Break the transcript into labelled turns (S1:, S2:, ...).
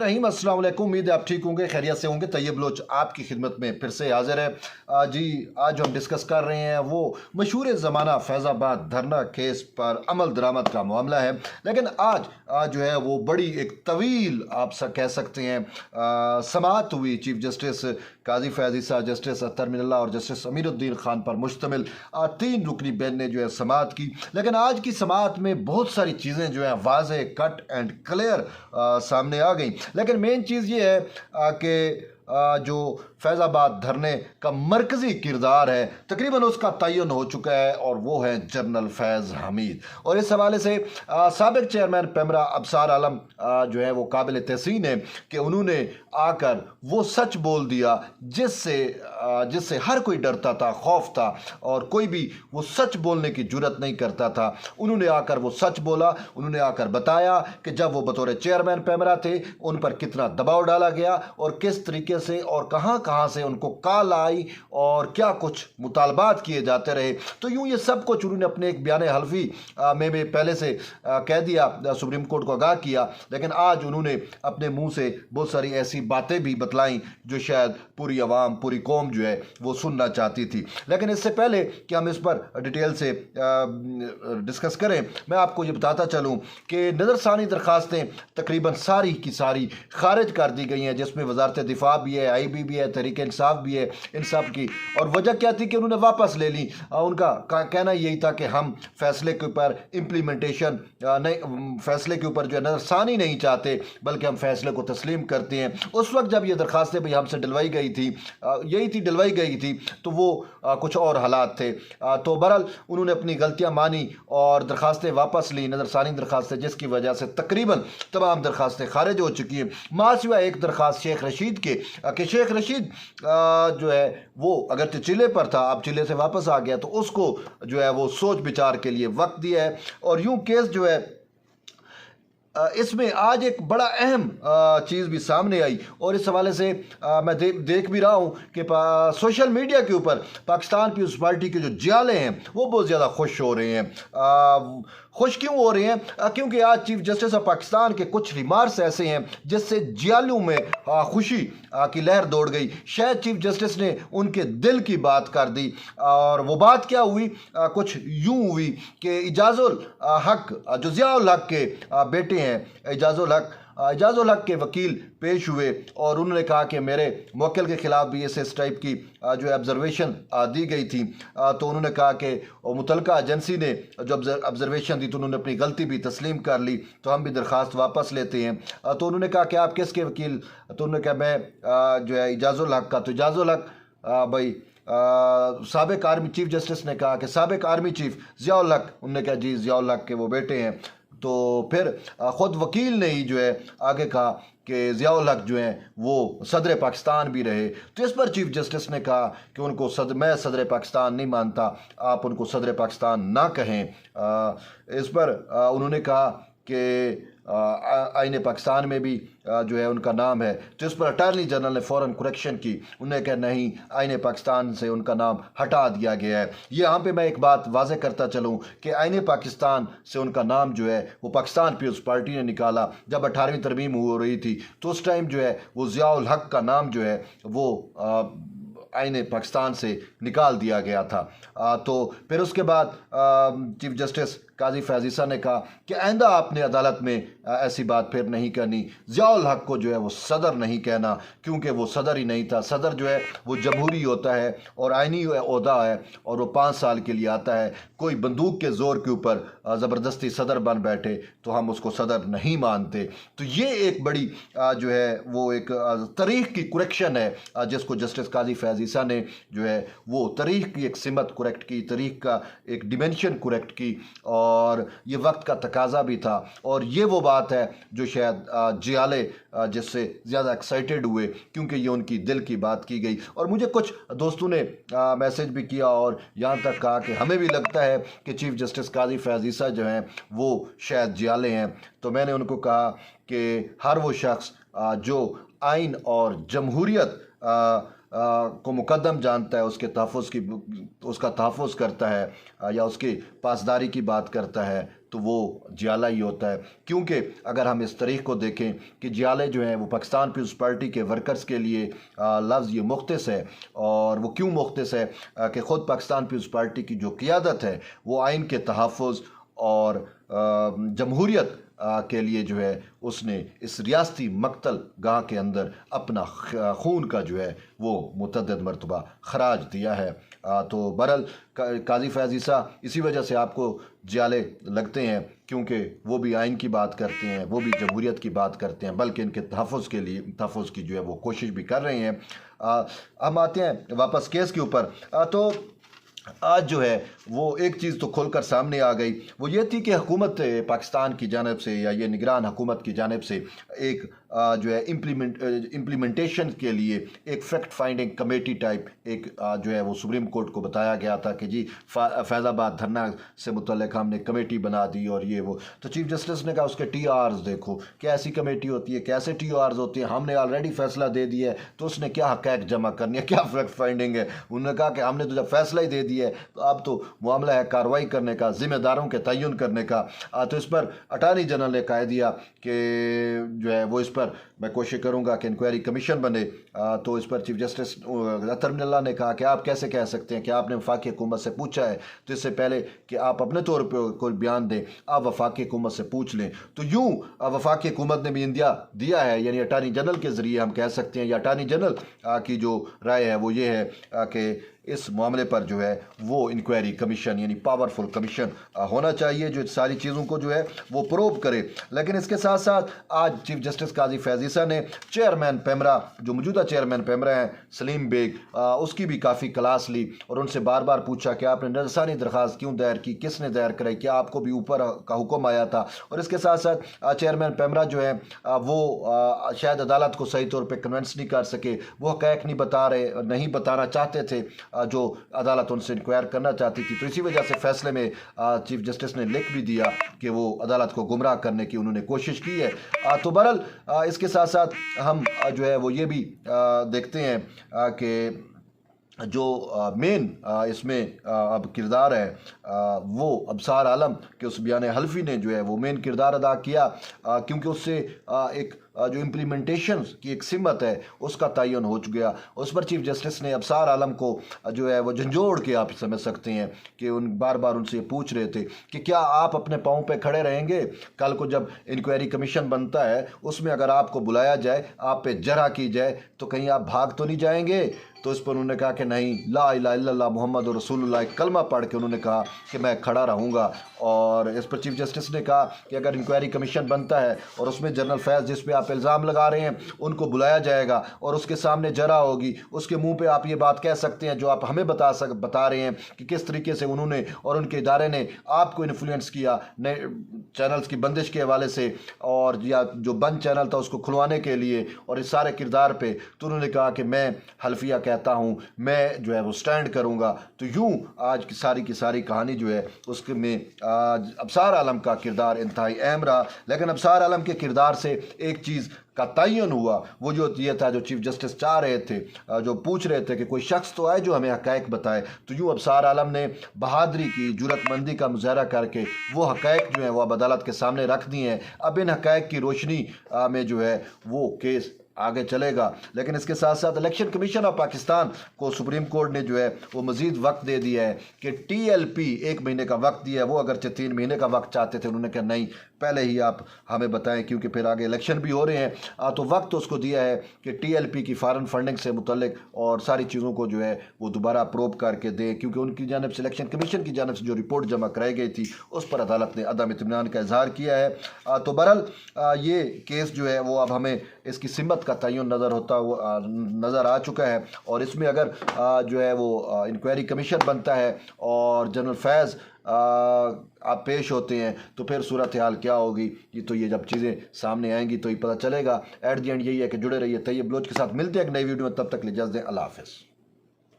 S1: रहीम अस्सलाम वालेकुम। उम्मीद है आप ठीक होंगे, खैरियत से होंगे। तैयब बलोच आपकी खिदमत में फिर से हाजिर है। जी, आज जो हम डिस्कस कर रहे हैं वो मशहूर ज़माना फैज़ाबाद धरना केस पर अमल दरामद का मामला है। लेकिन आज जो है वो बड़ी एक तवील आप कह सकते हैं समाअत हुई चीफ जस्टिस काजी फैज़ ईसा, जस्टिस अत्तर मिनल्ला और जस्टिस अमीरुद्दीन खान पर मुश्तमिल 3 रुकनी बेंच ने जो है समाअत की। लेकिन आज की समाअत में बहुत सारी चीज़ें जो हैं वाज़े कट एंड क्लियर सामने आ गई। लेकिन मेन चीज़ ये है कि जो फैज़ाबाद धरने का मरकज़ी किरदार है तकरीबन उसका तयन हो चुका है और वो है जनरल फैज़ हमीद। और इस हवाले से साबिक़ चेयरमैन पेमरा अबसार आलम जो है वो काबिल तहसीन है कि उन्होंने आकर वो सच बोल दिया जिससे हर कोई डरता था, खौफ था और कोई भी वो सच बोलने की जुर्रत नहीं करता था। उन्होंने आकर वो सच बोला। उन्होंने आकर बताया कि जब वो बतौर चेयरमैन पेमरा थे उन पर कितना दबाव डाला गया और किस तरीके से और कहाँ से उनको कॉल आई और क्या कुछ मुतालबात किए जाते रहे। तो यूं ये सब कुछ उन्होंने अपने एक बयान हल्फी में भी पहले से कह दिया, सुप्रीम कोर्ट को आगाह किया। लेकिन आज उन्होंने अपने मुंह से बहुत सारी ऐसी बातें भी बतलाई जो शायद पूरी आवाम, पूरी कौम जो है वो सुनना चाहती थी। लेकिन इससे पहले कि हम इस पर डिटेल से डिस्कस करें, मैं आपको ये बताता चलूँ कि नज़रसानी दरखास्तें तकरीबन सारी की सारी खारिज कर दी गई हैं, जिसमें वजारत दिफा भी है, IB भी है, तहरीक इंसाफ भी है, इन सब की। और वजह क्या थी कि उन्होंने वापस ले ली। उनका कहना यही था कि हम फैसले के ऊपर इम्प्लीमेंटेशन नहीं, फैसले के ऊपर जो है नज़रसानी नहीं चाहते, बल्कि हम फैसले को तस्लीम करते हैं। उस वक्त जब ये दरखास्तें भी हमसे डलवाई गई थी, डलवाई गई थी, तो वो कुछ और हालात थे। तो बहरहाल उन्होंने अपनी गलतियाँ मानी और दरखास्तें वापस ली, नज़रसानी दरखास्तें, जिसकी वजह से तकरीबन तमाम दरखास्तें खारिज हो चुकी हैं। मासिवा एक दरखास्त शेख रशीद के शेख रशीद जो है वो अगर तो चिले पर था, अब चिले से वापस आ गया, तो उसको जो है वो सोच विचार के लिए वक्त दिया है। और यूं केस जो है इसमें आज एक बड़ा अहम चीज़ भी सामने आई और इस हवाले से मैं देख भी रहा हूँ कि सोशल मीडिया के ऊपर पाकिस्तान पीपल्स पार्टी के जो जियाले हैं वो बहुत ज़्यादा खुश हो रहे हैं। खुश क्यों हो रहे हैं? क्योंकि आज चीफ जस्टिस ऑफ पाकिस्तान के कुछ रिमार्क्स ऐसे हैं जिससे जियालों में खुशी की लहर दौड़ गई। शायद चीफ जस्टिस ने उनके दिल की बात कर दी। और वो बात क्या हुई? कुछ यूं हुई कि इजाज़ुल हक जो ज़ियाउल हक के बेटे हैं, इजाज़ुल हक के वकील पेश हुए और उन्होंने कहा कि मेरे मुवक्किल के ख़िलाफ़ भी इस टाइप की जो ऑब्जर्वेशन दी गई थी। तो उन्होंने कहा कि मुतलका एजेंसी ने जो ऑब्जर्वेशन दी तो उन्होंने अपनी गलती भी तस्लीम कर ली, तो हम भी दरख्वास्त वापस लेते हैं। तो उन्होंने कहा कि आप किसके वकील? तो उन्होंने कहा मैं जो है इजाज़ुल हक का। तो इजाज़ुल हक भाई साबिक़ आर्मी चीफ जस्टिस ने कहा कि साबिक़ आर्मी चीफ ज़ियाउल हक। उन्होंने कहा जी ज़ियाउल हक के वो बेटे हैं। तो फिर ख़ुद वकील ने ही जो है आगे कहा कि ज़ियाउल हक जो हैं वो सदर पाकिस्तान भी रहे। तो इस पर चीफ जस्टिस ने कहा कि उनको मैं सदर पाकिस्तान नहीं मानता, आप उनको सदर पाकिस्तान ना कहें। इस पर उन्होंने कहा कि आईने पाकिस्तान में भी जो है उनका नाम है। तो इस पर अटॉर्नी जनरल ने फ़ौरन करेक्शन की। उन्होंने कहा नहीं, आईने पाकिस्तान से उनका नाम हटा दिया गया है। यहाँ पे मैं एक बात वाज़े करता चलूँ कि आईने पाकिस्तान से उनका नाम जो है वो पाकिस्तान पीपल्स पार्टी ने निकाला। जब 18वीं तरमीम हो रही थी तो उस टाइम जो है वो ज़ियाउल हक का नाम जो है वो आईने पाकिस्तान से निकाल दिया गया था। तो फिर उसके बाद चीफ जस्टिस काजी फैज़ ईसा ने कहा कि आइंदा आपने अदालत में ऐसी बात फिर नहीं करनी। ज़ियाउल हक को जो है वो सदर नहीं कहना, क्योंकि वो सदर ही नहीं था। सदर जो है वो जमहूरी होता है और आइनी ओहदा है और वो 5 साल के लिए आता है। कोई बंदूक के ज़ोर के ऊपर ज़बरदस्ती सदर बन बैठे तो हम उसको सदर नहीं मानते। तो ये एक बड़ी जो है वो एक तारीख़ की करेक्शन है जिसको जस्टिस काजी फैज़ ईसा ने जो है वो तारीख़ की एक सिमत करेक्ट की, तारीख़ का एक डिमेंशन करेक्ट की। और ये वक्त का तकाजा भी था। और ये वो बात है जो शायद जियाले जिससे ज़्यादा एक्साइटेड हुए, क्योंकि ये उनकी दिल की बात की गई। और मुझे कुछ दोस्तों ने मैसेज भी किया और यहाँ तक कहा कि हमें भी लगता है कि चीफ जस्टिस काजी फैज़ ईसा जो हैं वो शायद जियाले हैं। तो मैंने उनको कहा कि हर वो शख्स जो आइन और जमहूरियत को मुकद्दम जानता है, उसका तहफ़्फ़ुज़ करता है या उसकी पासदारी की बात करता है, तो वो जियाला ही होता है। क्योंकि अगर हम इस तारीख को देखें कि जियाले जो हैं वो पाकिस्तान पीपल्स पार्टी के वर्कर्स के लिए लफ्ज़ ये मुख्तस है, और वो क्यों मुख्तस है कि ख़ुद पाकिस्तान पीपल्स पार्टी की जो क़ियादत है वो आइन के तहफ़्फ़ुज़ और जमहूरियत के लिए जो है उसने इस रियासती मकतल गाह के अंदर अपना खून का जो है वो मुतअद्दिद मरतबा खराज दिया है। तो बहरहाल काजी फैज़ ईसा इसी वजह से आपको जियाले लगते हैं, क्योंकि वो भी आइन की बात करते हैं, वो भी जमहूरियत की बात करते हैं, बल्कि इनके तहफ़्फ़ुज़ के लिए तहफ़्फ़ुज़ की जो है वो कोशिश भी कर रहे हैं। हम आते हैं वापस केस के ऊपर। तो आज जो है वो एक चीज़ तो खुलकर सामने आ गई, वो ये थी कि हुकूमत पाकिस्तान की जानिब से या ये निगरान हुकूमत की जानिब से एक जो है इम्प्लीमेंटेशन के लिए एक फैक्ट फाइंडिंग कमेटी टाइप एक जो है वो सुप्रीम कोर्ट को बताया गया था कि जी फैज़ाबाद धरना से मुतल्लिक़ हमने कमेटी बना दी और ये वो। तो चीफ जस्टिस ने कहा उसके TRs देखो, क्या ऐसी कमेटी होती है, कैसे TRs होती है, हमने ऑलरेडी फैसला दे दिया है तो उसने क्या हक़ाइक़ जमा करनी है, क्या फैक्ट फाइंडिंग है। उन्होंने कहा कि हमने तो जब फैसला ही दे दिया है तो अब तो मामला है कार्रवाई करने का, ज़िम्मेदारों के तयन करने का। तो इस पर अटार्नी जनरल ने कह दिया कि जो है वो इस पर मैं कोशिश करूंगा कि इंक्वायरी कमीशन बने। तो इस पर चीफ जस्टिस अतर मिल्ला ने कहा कि आप कैसे कह सकते हैं कि आपने वफाकी हुकूमत से पूछा है, तो इससे पहले कि आप अपने तौर पर कोई बयान दें आप वफाकी हुकूमत से पूछ लें। तो यूँ वफाकी हुकूमत ने भी इंदिया दिया है, यानी अटार्नी जनरल के ज़रिए हम कह सकते हैं, या अटार्नी जनरल की जो राय है वो ये है कि इस मामले पर जो है वो इंक्वायरी कमीशन यानी पावरफुल कमीशन होना चाहिए जो सारी चीज़ों को जो है वो प्रोब करे। लेकिन इसके साथ साथ आज चीफ जस्टिस काजी फैज़ ईसा ने चेयरमैन पेमरा, जो मौजूदा चेयरमैन पेमरा हैं सलीम बेग, उसकी भी काफ़ी क्लास ली और उनसे बार बार पूछा कि आपने नजरसानी दरख्वास्त क्यों दायर की, किसने दायर कराई, क्या आपको भी ऊपर का हुक्म आया था। और इसके साथ साथ चेयरमैन पेमरा जो है वो शायद अदालत को सही तौर पर कन्विंस नहीं कर सके, वो हक़ाइक़ नहीं बताना चाहते थे जो अदालत उनसे इंक्वायर करना चाहती थी। तो इसी वजह से फैसले में चीफ जस्टिस ने लिख भी दिया कि वो अदालत को गुमराह करने की उन्होंने कोशिश की है। तो बहरहाल इसके साथ साथ हम जो है वो ये भी देखते हैं कि जो मेन इसमें अब किरदार है वो अबसार आलम के उस बयान हल्फी ने जो है वो मेन किरदार अदा किया, क्योंकि उससे एक जो इम्प्लीमेंटेशन की एक सिमत है उसका तयन हो गया। उस पर चीफ जस्टिस ने अबसार आलम को जो है वो झंझोड़ के आप समझ सकते हैं कि उन बार बार उनसे पूछ रहे थे कि क्या आप अपने पाँव पे खड़े रहेंगे, कल को जब इंक्वायरी कमीशन बनता है उसमें अगर आपको बुलाया जाए, आप पे जरा की जाए तो कहीं आप भाग तो नहीं जाएंगे। तो इस पर उन्होंने कहा कि नहीं, ला इलाहा इल्लल्लाह मुहम्मद रसूलुल्लाह कलमा पढ़ के उन्होंने कहा कि मैं खड़ा रहूँगा। और इस पर चीफ जस्टिस ने कहा कि अगर इंक्वायरी कमीशन बनता है और उसमें जनरल फैज़ जिस पे आप इल्ज़ाम लगा रहे हैं उनको बुलाया जाएगा और उसके सामने जरा होगी, उसके मुंह पे आप ये बात कह सकते हैं जो आप हमें बता रहे हैं कि किस तरीके से उन्होंने और उनके इदारे ने आपको इन्फ्लुएंस किया नए चैनल्स की बंदिश के हवाले से, और या जो बंद चैनल था उसको खुलवाने के लिए, और इस सारे किरदार पे। तो उन्होंने कहा कि मैं हल्फिया कहता हूँ, मैं जो है वो स्टैंड करूँगा। तो यूँ आज की सारी कहानी जो है उसके में अबसार आलम का किरदार इंतहाई अहम रहा। लेकिन अबसार आलम के किरदार से एक चीज़ का तयन हुआ, वो जो ये था जो चीफ जस्टिस चाह रहे थे, जो पूछ रहे थे कि कोई शख्स तो आए जो हमें हक़ाइक़ बताए। तो यूँ अबसार आलम ने बहादुरी की, जुरतमंदी का मुजाहरा करके वो हक़ाइक़ जो है वो अब अदालत के सामने रख दिए हैं। अब इन हक़ाइक़ की रोशनी में जो है वो केस आगे चलेगा। लेकिन इसके साथ साथ इलेक्शन कमीशन ऑफ पाकिस्तान को सुप्रीम कोर्ट ने जो है वो मज़ीद वक्त दे दिया है कि TLP 1 महीने का वक्त दिया है। वो अगरचे 3 महीने का वक्त चाहते थे, उन्होंने कहा नहीं, पहले ही आप हमें बताएं क्योंकि फिर आगे इलेक्शन भी हो रहे हैं। तो वक्त उसको दिया है कि TLP की फॉरेन फंडिंग से मुतल्लिक और सारी चीज़ों को जो है वो दोबारा प्रोब करके दें, क्योंकि उनकी जानिब से इलेक्शन कमीशन की जानिब से जो रिपोर्ट जमा कराई गई थी उस पर अदालत ने अदम इत्मीनान का इजहार किया है। तो बहरहाल ये केस जो है वो अब हमें इसकी सिमत का तयन नज़र आ चुका है। और इसमें अगर जो है वो इंक्वायरी कमीशन बनता है और जनरल फैज़ आप पेश होते हैं तो फिर सूरत हाल क्या होगी, ये जब चीज़ें सामने आएंगी तो ही पता चलेगा। एट दी एंड यही है कि जुड़े रहिए तैयब बलोच के साथ। मिलते हैं एक नई वीडियो में, तब तक ले इजाज़त दें, अल्लाह हाफ़िज़।